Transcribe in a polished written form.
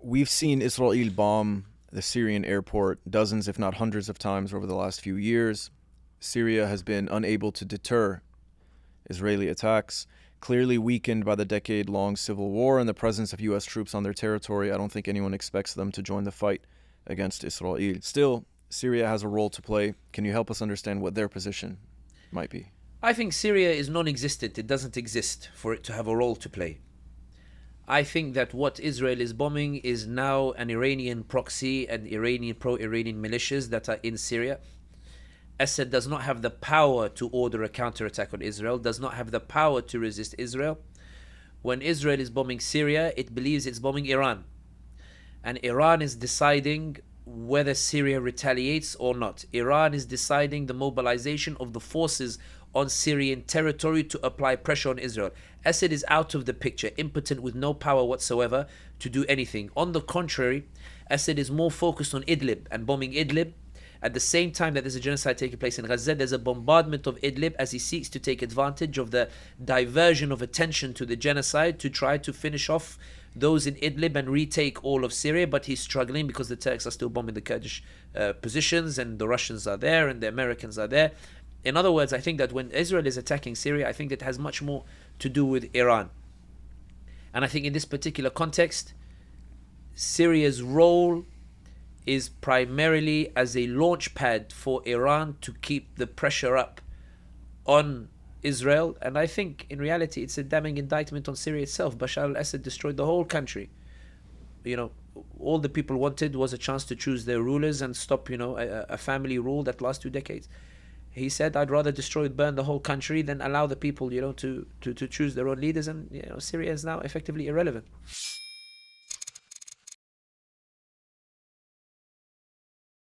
We've seen Israel bomb the Syrian airport dozens, if not hundreds of times over the last few years. Syria has been unable to deter Israeli attacks, clearly weakened by the decade-long civil war and the presence of U.S. troops on their territory. I don't think anyone expects them to join the fight against Israel. Still, Syria has a role to play. Can you help us understand what their position might be? I think Syria is non-existent. It doesn't exist for it to have a role to play. I think that what Israel is bombing is now an Iranian proxy and Iranian pro-Iranian militias that are in Syria. Assad does not have the power to order a counterattack on Israel, does not have the power to resist Israel. When Israel is bombing Syria, it believes it's bombing Iran. And Iran is deciding whether Syria retaliates or not. Iran is deciding the mobilization of the forces on Syrian territory to apply pressure on Israel. Assad is out of the picture, impotent with no power whatsoever to do anything. On the contrary, Assad is more focused on Idlib and bombing Idlib. At the same time that there's a genocide taking place in Gaza, there's a bombardment of Idlib as he seeks to take advantage of the diversion of attention to the genocide to try to finish off those in Idlib and retake all of Syria. But he's struggling because the Turks are still bombing the Kurdish positions, and the Russians are there and the Americans are there. In other words, I think that when Israel is attacking Syria, I think it has much more to do with Iran. And I think in this particular context, Syria's role is primarily as a launch pad for Iran to keep the pressure up on Israel. And I think in reality it's a damning indictment on Syria itself. Bashar al-Assad destroyed the whole country. All the people wanted was a chance to choose their rulers and stop a family rule that lasts 2 decades. He said, I'd rather burn the whole country than allow the people to choose their own leaders. And Syria is now effectively irrelevant.